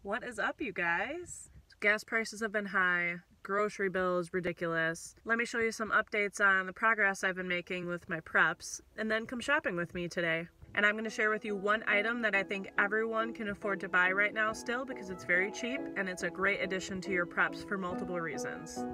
What is up, you guys? Gas prices have been high, grocery bill is ridiculous. Let me show you some updates on the progress I've been making with my preps, and then come shopping with me today. And I'm going to share with you one item that I think everyone can afford to buy right now still because it's very cheap and it's a great addition to your preps for multiple reasons.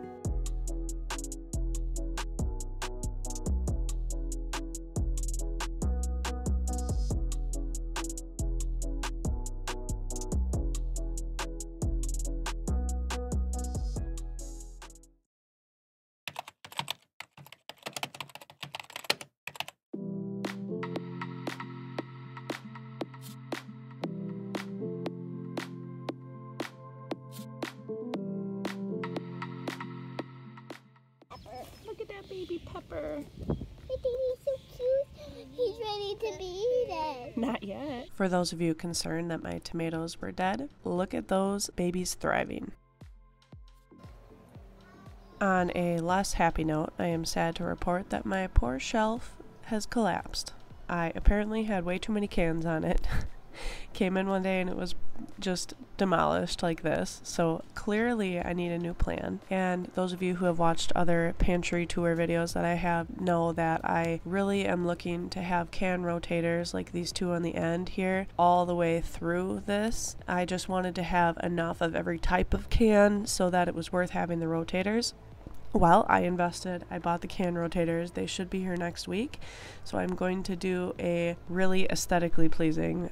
Look at that baby pepper. I think he's so cute. He's ready to be eaten. Not yet. For those of you concerned that my tomatoes were dead, look at those babies thriving. On a less happy note, I am sad to report that my poor shelf has collapsed. I apparently had way too many cans on it. Came in one day and it was just demolished like this, so clearly I need a new plan. And those of you who have watched other pantry tour videos that I have know that I really am looking to have can rotators like these two on the end here all the way through this. I just wanted to have enough of every type of can so that it was worth having the rotators. Well, I invested, I bought the can rotators, they should be here next week, so I'm going to do a really aesthetically pleasing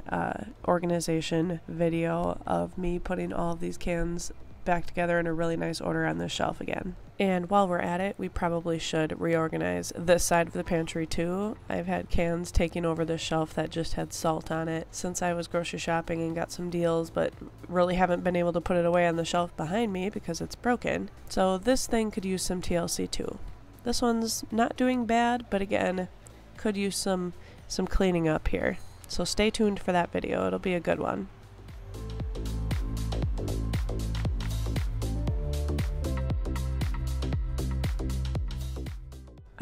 organization video of me putting all of these cans back together in a really nice order on this shelf again. And while we're at it, we probably should reorganize this side of the pantry too. I've had cans taking over this shelf that just had salt on it since I was grocery shopping and got some deals, but really haven't been able to put it away on the shelf behind me because it's broken. So this thing could use some TLC too. This one's not doing bad, but again, could use some cleaning up here. So stay tuned for that video, it'll be a good one.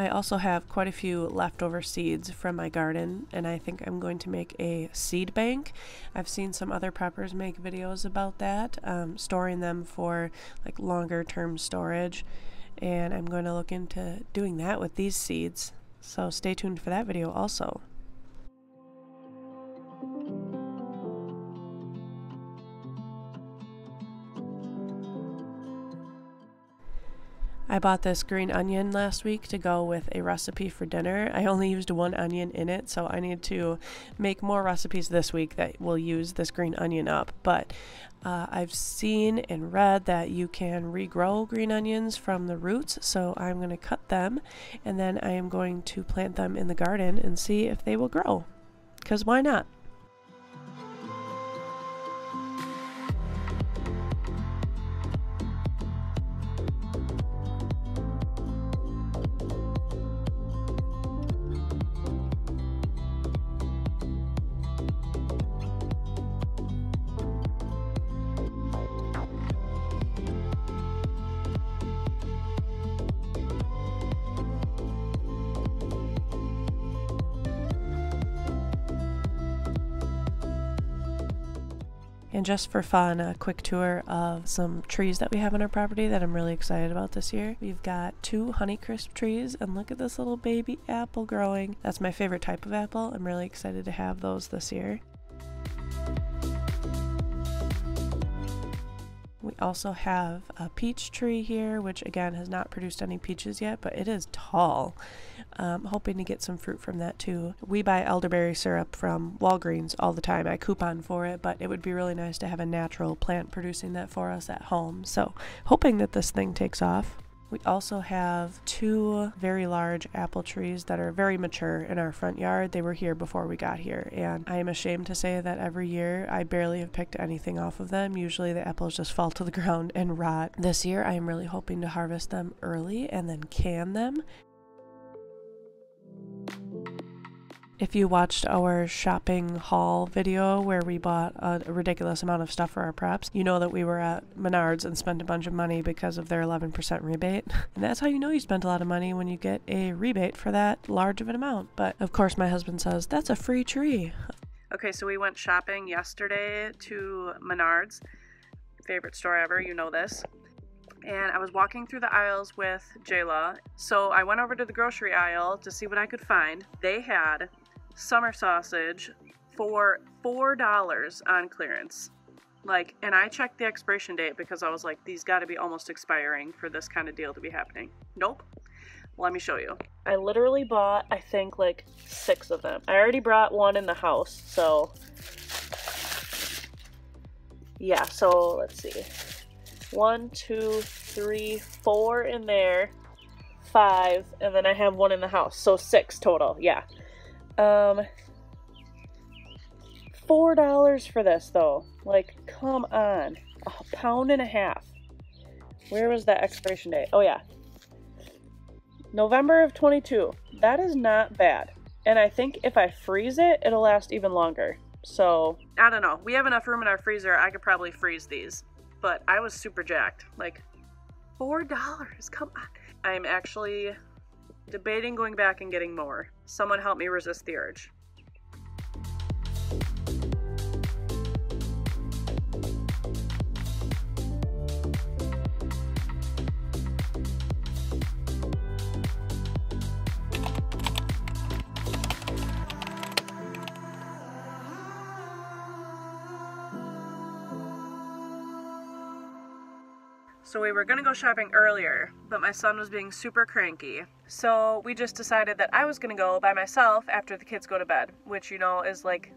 I also have quite a few leftover seeds from my garden, and I think I'm going to make a seed bank. I've seen some other preppers make videos about that, storing them for like longer term storage, and I'm going to look into doing that with these seeds. So stay tuned for that video also. I bought this green onion last week to go with a recipe for dinner. I only used one onion in it, so I need to make more recipes this week that will use this green onion up. But I've seen and read that you can regrow green onions from the roots, so I'm going to cut them and then I am going to plant them in the garden and see if they will grow. 'Cause why not? And just for fun, a quick tour of some trees that we have on our property that I'm really excited about this year. We've got 2 Honeycrisp trees, and look at this little baby apple growing. That's my favorite type of apple. I'm really excited to have those this year. We also have a peach tree here, which again has not produced any peaches yet, but it is tall. Hoping to get some fruit from that too. We buy elderberry syrup from Walgreens all the time. I coupon for it, but it would be really nice to have a natural plant producing that for us at home. So hoping that this thing takes off. We also have 2 very large apple trees that are very mature in our front yard. They were here before we got here, and I am ashamed to say that every year I barely have picked anything off of them. Usually the apples just fall to the ground and rot. This year I am really hoping to harvest them early and then can them. If you watched our shopping haul video where we bought a ridiculous amount of stuff for our preps, you know that we were at Menards and spent a bunch of money because of their 11% rebate. And that's how you know you spent a lot of money, when you get a rebate for that large of an amount. But of course my husband says, that's a free tree. Okay, so we went shopping yesterday to Menards. favorite store ever, you know this. And I was walking through the aisles with Jayla, so I went over to the grocery aisle to see what I could find. They had summer sausage for $4 on clearance. Like, and I checked the expiration date because I was like, these got to be almost expiring for this kind of deal to be happening. Nope. Let me show you. I literally bought, I think, like 6 of them. I already brought one in the house, so yeah, so let's see. 1, 2, 3, 4 in there, 5, and then I have one in the house, so 6 total, yeah. $4 for this, though. Like, come on. £1.50. Where was that expiration date? Oh, yeah. November of 22. That is not bad. And I think if I freeze it, it'll last even longer. So, I don't know. We have enough room in our freezer. I could probably freeze these. But I was super jacked. Like, $4. Come on. I'm actually debating going back and getting more. Someone help me resist the urge. So we were gonna go shopping earlier, but my son was being super cranky. So we just decided that I was gonna go by myself after the kids go to bed, which, you know, is like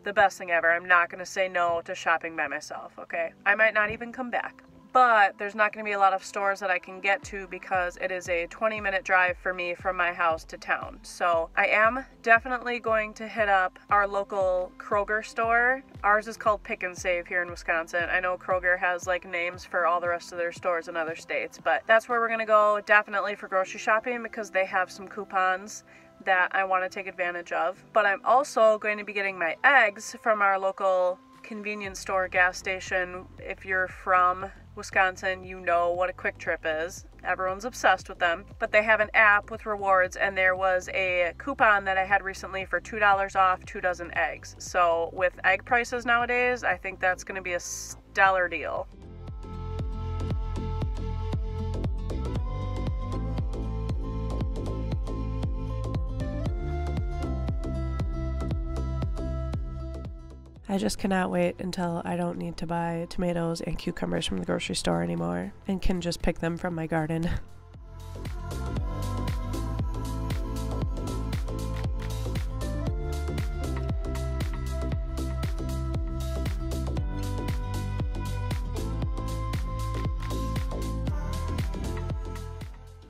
the best thing ever. I'm not gonna say no to shopping by myself, okay? I might not even come back. But there's not gonna be a lot of stores that I can get to because it is a 20-minute drive for me from my house to town. So I am definitely going to hit up our local Kroger store. Ours is called Pick and Save here in Wisconsin. I know Kroger has like names for all the rest of their stores in other states, but that's where we're gonna go definitely for grocery shopping because they have some coupons that I want to take advantage of. But I'm also going to be getting my eggs from our local convenience store gas station. If you're from Wisconsin, you know what a Quick Trip is. Everyone's obsessed with them. But they have an app with rewards, and there was a coupon that I had recently for $2 off 2 dozen eggs. So with egg prices nowadays, I think that's going to be a stellar deal. I just cannot wait until I don't need to buy tomatoes and cucumbers from the grocery store anymore and can just pick them from my garden.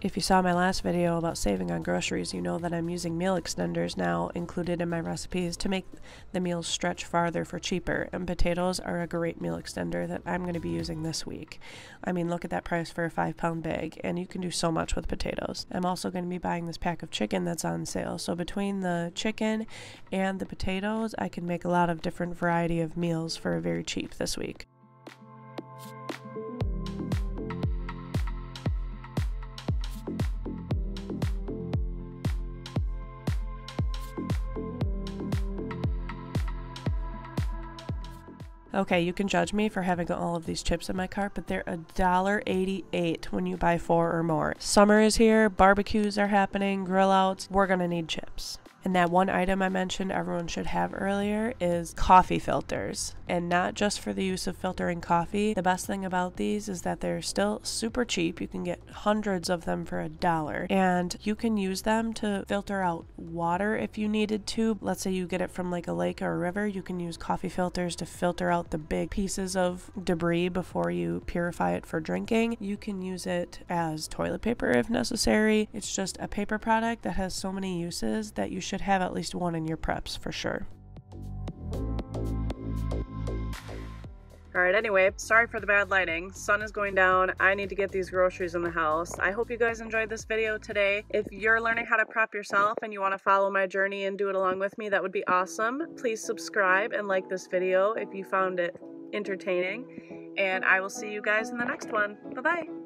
If you saw my last video about saving on groceries, you know that I'm using meal extenders now included in my recipes to make the meals stretch farther for cheaper, and potatoes are a great meal extender that I'm going to be using this week. I mean, look at that price for a 5-pound bag, and you can do so much with potatoes. I'm also going to be buying this pack of chicken that's on sale, so between the chicken and the potatoes, I can make a lot of different variety of meals for very cheap this week. Okay, you can judge me for having all of these chips in my cart, but they're $1.88 when you buy 4 or more. Summer is here, barbecues are happening, grill outs, we're gonna need chips. And that one item I mentioned everyone should have earlier is coffee filters. And not just for the use of filtering coffee. The best thing about these is that they're still super cheap. You can get hundreds of them for $1. And you can use them to filter out water if you needed to. Let's say you get it from like a lake or a river. You can use coffee filters to filter out the big pieces of debris before you purify it for drinking. You can use it as toilet paper if necessary. It's just a paper product that has so many uses that you should have at least one in your preps for sure. Alright, anyway, sorry for the bad lighting. Sun is going down. I need to get these groceries in the house. I hope you guys enjoyed this video today. If you're learning how to prep yourself and you want to follow my journey and do it along with me, that would be awesome. Please subscribe and like this video if you found it entertaining. And I will see you guys in the next one. Bye-bye.